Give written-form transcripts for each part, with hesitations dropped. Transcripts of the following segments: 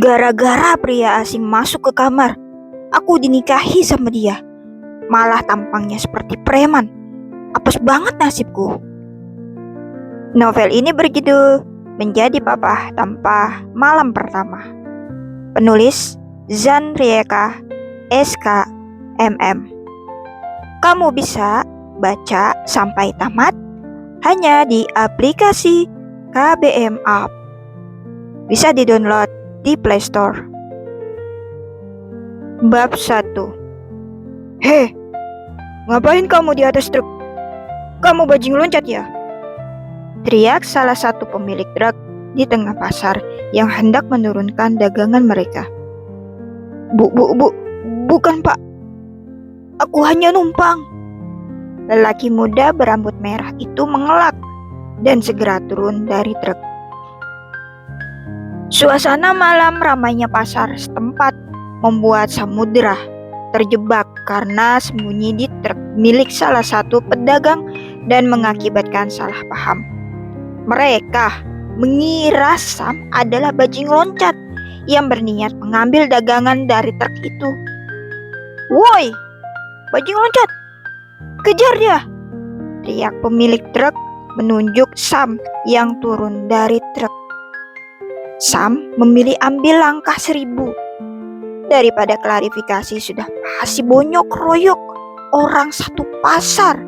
Gara-gara pria asing masuk ke kamar, aku dinikahi sama dia. Malah tampangnya seperti preman. Apes banget nasibku. Novel ini berjudul Menjadi Papa Tanpa Malam Pertama. Penulis Zan Rieka SK MM. Kamu bisa baca sampai tamat hanya di aplikasi KBM App. Bisa di-download di Play Store. Bab 1. Hei, ngapain kamu di atas truk? Kamu bajing loncat ya? Teriak salah satu pemilik truk di tengah pasar yang hendak menurunkan dagangan mereka. Bukan pak. Aku hanya numpang. Lelaki muda berambut merah itu mengelak dan segera turun dari truk. Suasana malam ramainya pasar setempat membuat Samudra terjebak karena sembunyi di truk milik salah satu pedagang dan mengakibatkan salah paham. Mereka mengira Sam adalah bajing loncat yang berniat mengambil dagangan dari truk itu. Woi, bajing loncat, kejar dia! Teriak pemilik truk menunjuk Sam yang turun dari truk. Sam memilih ambil langkah 1000. Daripada klarifikasi sudah pasti bonyok royok orang satu pasar.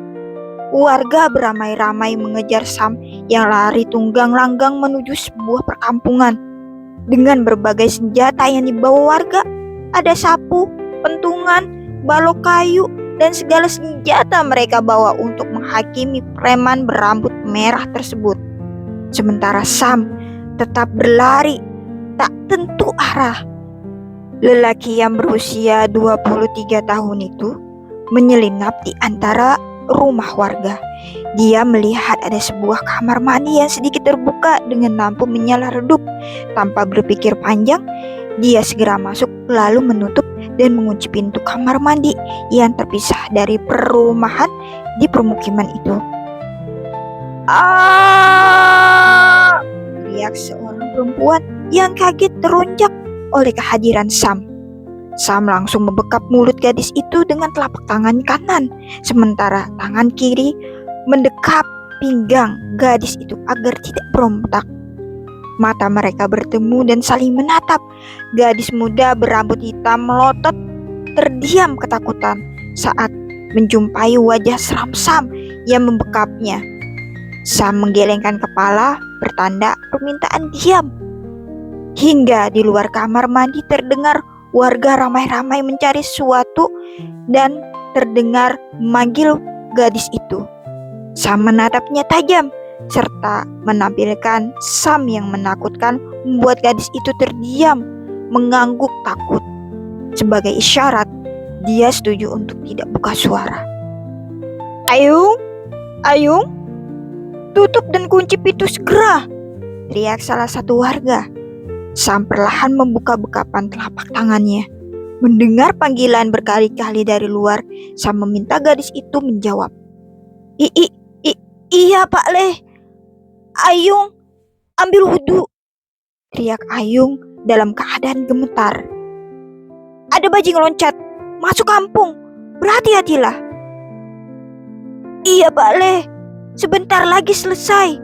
Warga beramai-ramai mengejar Sam yang lari tunggang langgang menuju sebuah perkampungan. Dengan berbagai senjata yang dibawa warga, ada sapu, pentungan, balok kayu, dan segala senjata mereka bawa untuk menghakimi preman berambut merah tersebut. Sementara Sam tetap berlari, tak tentu arah. Lelaki yang berusia 23 tahun itu menyelinap di antara rumah warga. Dia melihat ada sebuah kamar mandi yang sedikit terbuka dengan lampu menyala redup. Tanpa berpikir panjang, dia segera masuk lalu menutup dan mengunci pintu kamar mandi yang terpisah dari perumahan di permukiman itu. Teriak seorang perempuan yang kaget teronjak oleh kehadiran Sam. Sam langsung membekap mulut gadis itu dengan telapak tangan kanan, sementara tangan kiri mendekap pinggang gadis itu agar tidak berontak. Mata mereka bertemu dan saling menatap. Gadis muda berambut hitam melotot terdiam ketakutan saat menjumpai wajah seram Sam yang membekapnya. Sam menggelengkan kepala bertanda permintaan diam. Hingga di luar kamar mandi terdengar warga ramai-ramai mencari sesuatu dan terdengar memanggil gadis itu. Sam menatapnya tajam serta menampilkan Sam yang menakutkan membuat gadis itu terdiam mengangguk takut. Sebagai isyarat, dia setuju untuk tidak buka suara. Ayung, tutup dan kunci pintu segera! Teriak salah satu warga. Sam perlahan membuka bekapan telapak tangannya. Mendengar panggilan berkali-kali dari luar, Sam meminta gadis itu menjawab. Iya Pak Leh. Ayung, ambil wudhu! Teriak Ayung dalam keadaan gemetar. Ada bajing loncat, masuk kampung, berhati-hatilah. Iya Pak Leh, sebentar lagi selesai.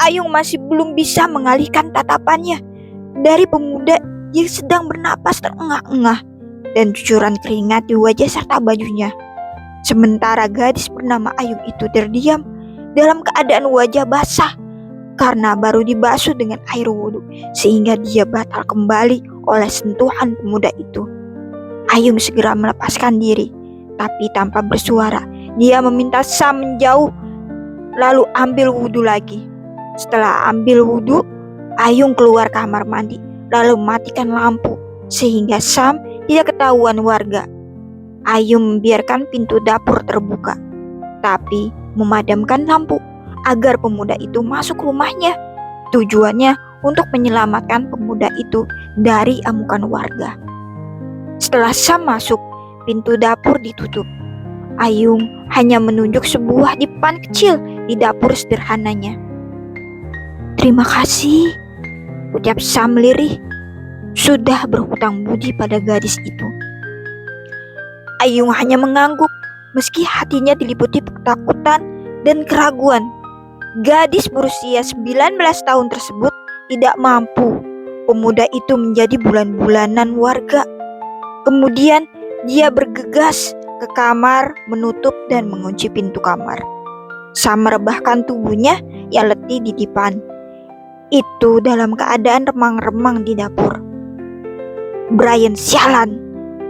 Ayung masih belum bisa mengalihkan tatapannya dari pemuda yang sedang bernapas terengah-engah dan cucuran keringat di wajah serta bajunya. Sementara gadis bernama Ayung itu terdiam dalam keadaan wajah basah karena baru dibasuh dengan air wudhu, sehingga dia batal kembali oleh sentuhan pemuda itu. Ayung segera melepaskan diri, tapi tanpa bersuara. Dia meminta Sam menjauh, lalu ambil wudhu lagi. Setelah ambil wudhu, Ayung keluar kamar mandi, lalu matikan lampu, sehingga Sam tidak ketahuan warga. Ayung membiarkan pintu dapur terbuka, tapi memadamkan lampu agar pemuda itu masuk rumahnya. Tujuannya untuk menyelamatkan pemuda itu dari amukan warga. Setelah Sam masuk, pintu dapur ditutup. Ayung hanya menunjuk sebuah dipan kecil di dapur sederhananya. Terima kasih, ucap Sam lirih. sudah berhutang budi pada gadis itu. Ayung hanya mengangguk meski hatinya diliputi ketakutan dan keraguan. Gadis berusia 19 tahun tersebut tidak mampu. Pemuda itu menjadi bulan-bulanan warga. Kemudian dia bergegas ke kamar, menutup dan mengunci pintu kamar. Sam merebahkan tubuhnya yang letih di dipan. Itu dalam keadaan remang-remang di dapur. Brian, sialan.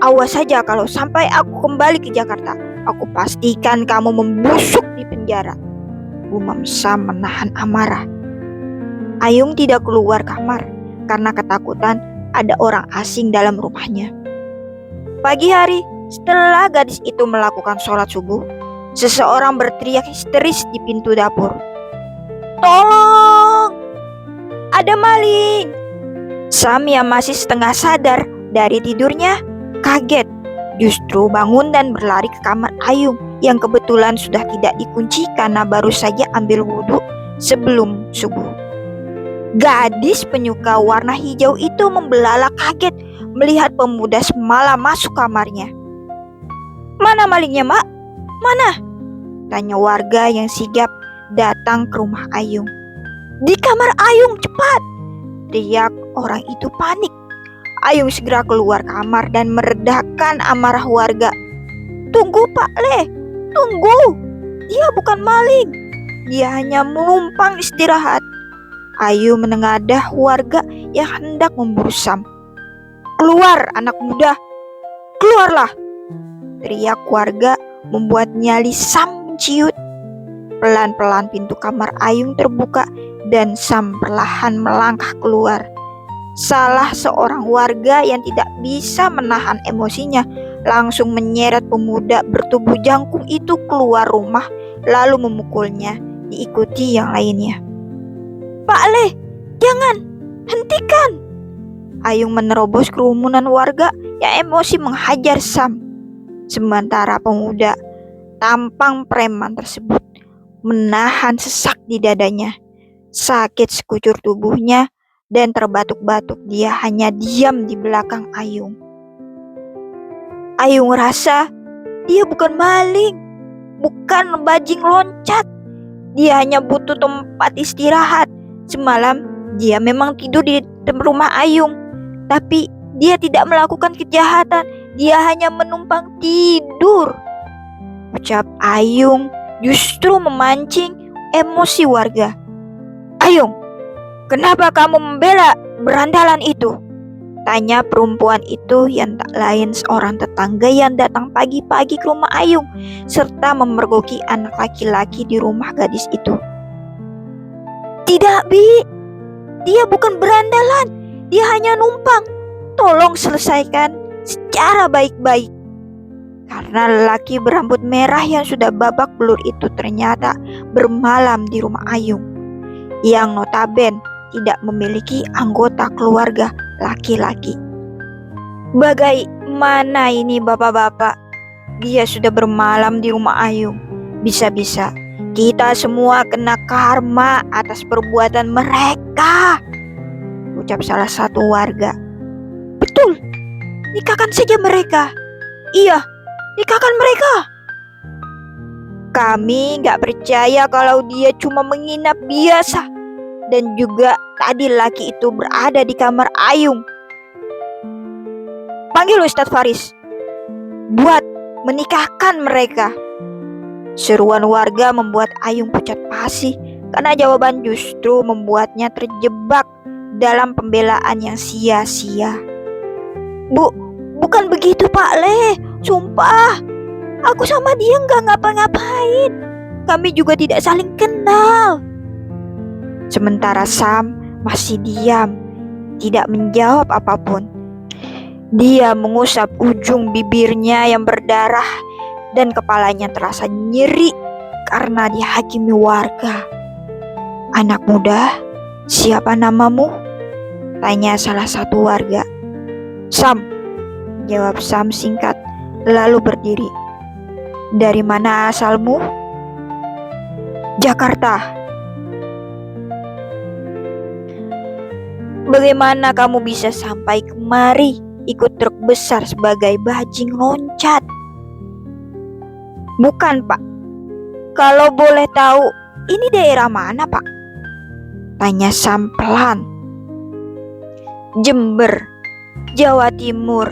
Awas saja kalau sampai aku kembali ke Jakarta. Aku pastikan kamu membusuk di penjara. Gumam Sam menahan amarah. Ayung tidak keluar kamar karena ketakutan ada orang asing dalam rumahnya. Pagi hari, setelah gadis itu melakukan sholat subuh, seseorang berteriak histeris di pintu dapur. Tolong! Ada maling! Sam yang masih setengah sadar dari tidurnya kaget. Justru bangun dan berlari ke kamar Ayung yang kebetulan sudah tidak dikunci karena baru saja ambil wudhu sebelum subuh. Gadis penyuka warna hijau itu membelalak kaget melihat pemuda semalam masuk kamarnya. Mana malingnya, Mak? Mana? Tanya warga yang sigap datang ke rumah Ayung. Di kamar Ayung, cepat! Teriak orang itu panik. Ayung segera keluar kamar dan meredakan amarah warga. Tunggu Pak Le, tunggu. Dia bukan maling. Dia hanya menumpang istirahat. Ayung menengadah warga yang hendak memburu Sam. Keluar anak muda, keluarlah! Teriak warga membuat nyali Sam menciut. Pelan-pelan pintu kamar Ayung terbuka dan Sam perlahan melangkah keluar. Salah seorang warga yang tidak bisa menahan emosinya langsung menyeret pemuda bertubuh jangkung itu keluar rumah lalu memukulnya, diikuti yang lainnya. Pak Le, jangan, hentikan! Ayung menerobos kerumunan warga yang emosi menghajar Sam. Sementara pemuda tampang preman tersebut menahan sesak di dadanya. Sakit sekujur tubuhnya dan terbatuk-batuk dia hanya diam di belakang Ayung. Ayung rasa dia bukan maling, bukan bajing loncat. Dia hanya butuh tempat istirahat. Semalam dia memang tidur di rumah Ayung, tapi dia tidak melakukan kejahatan. Dia hanya menumpang tidur. Ucap Ayung justru memancing emosi warga. Ayung, kenapa kamu membela berandalan itu? Tanya perempuan itu yang tak lain seorang tetangga yang datang pagi-pagi ke rumah Ayung serta memergoki anak laki-laki di rumah gadis itu. Tidak, Bi. Dia bukan berandalan. Dia hanya numpang. Tolong selesaikan secara baik-baik. Karena lelaki berambut merah yang sudah babak belur itu ternyata bermalam di rumah Ayung, yang notaben tidak memiliki anggota keluarga laki-laki. Bagaimana ini bapak-bapak? Dia sudah bermalam di rumah Ayung. Bisa-bisa kita semua kena karma atas perbuatan mereka, ucap salah satu warga. Betul, nikahkan saja mereka. Iya, nikahkan mereka. Kami gak percaya kalau dia cuma menginap biasa. Dan juga tadi laki itu berada di kamar Ayung. Panggil Ustadz Faris buat menikahkan mereka. Seruan warga membuat Ayung pucat pasi karena jawaban justru membuatnya terjebak dalam pembelaan yang sia-sia. Bu, bukan begitu Pak Le, sumpah. Aku sama dia gak ngapa-ngapain. Kami juga tidak saling kenal. Sementara Sam masih diam, tidak menjawab apapun. Dia mengusap ujung bibirnya yang berdarah dan kepalanya terasa nyeri karena dihakimi warga. Anak muda, siapa namamu? Tanya salah satu warga. Sam, jawab Sam singkat, lalu berdiri. Dari mana asalmu? Jakarta. Bagaimana kamu bisa sampai kemari ikut truk besar sebagai bajing loncat? Bukan, Pak. Kalau boleh tahu, ini daerah mana, Pak? Tanya Sam pelan. Jember, Jawa Timur.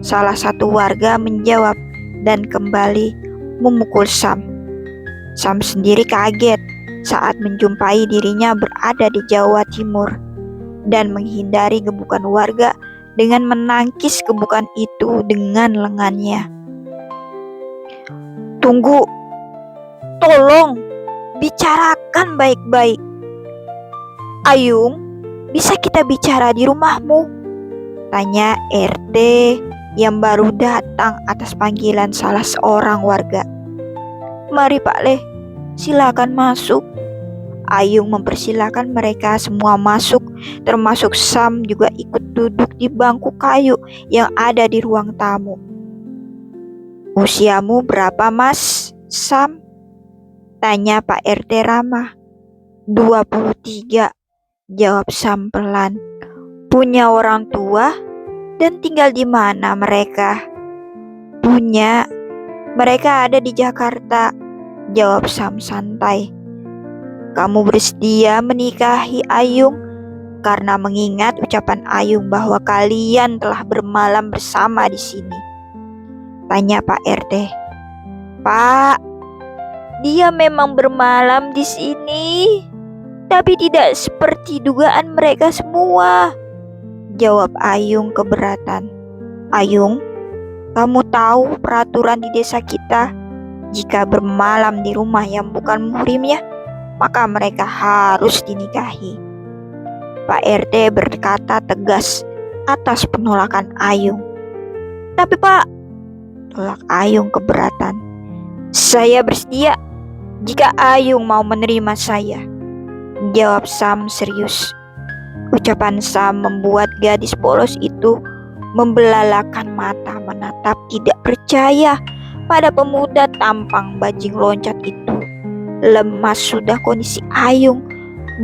Salah satu warga menjawab dan kembali memukul Sam. Sam sendiri kaget saat menjumpai dirinya berada di Jawa Timur dan menghindari gebukan warga dengan menangkis gebukan itu dengan lengannya. Tunggu, tolong, bicarakan baik-baik. Ayung, bisa kita bicara di rumahmu? Tanya RT yang baru datang atas panggilan salah seorang warga. Mari Pak Leh, silakan masuk. Ayung mempersilahkan mereka semua masuk, termasuk Sam juga ikut duduk di bangku kayu yang ada di ruang tamu. Usiamu berapa, Mas? Sam? Tanya Pak RT ramah. 23, jawab Sam pelan. Punya orang tua dan tinggal di mana mereka? Punya. Mereka ada di Jakarta, jawab Sam santai. Kamu bersedia menikahi Ayung karena mengingat ucapan Ayung bahwa kalian telah bermalam bersama di sini? Tanya Pak RT. Pak, dia memang bermalam di sini, tapi tidak seperti dugaan mereka semua, jawab Ayung keberatan. Ayung, kamu tahu peraturan di desa kita? Jika bermalam di rumah yang bukan muhrimnya, maka mereka harus dinikahi. Pak RT berkata tegas atas penolakan Ayung. Tapi Pak, tolak Ayung keberatan. Saya bersedia jika Ayung mau menerima saya, jawab Sam serius. Ucapan Sam membuat gadis polos itu membelalakan mata menatap tidak percaya pada pemuda tampang bajing loncat itu. Lemas sudah kondisi Ayung,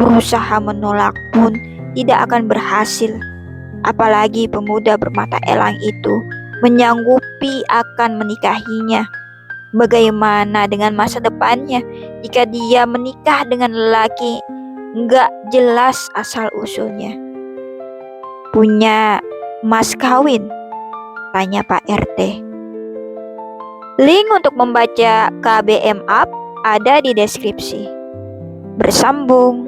berusaha menolak pun tidak akan berhasil. Apalagi pemuda bermata elang itu menyanggupi akan menikahinya. Bagaimana dengan masa depannya jika dia menikah dengan lelaki nggak jelas asal usulnya? Punya mas kawin? Tanya Pak RT. Link untuk membaca KBM Up ada di deskripsi. Bersambung.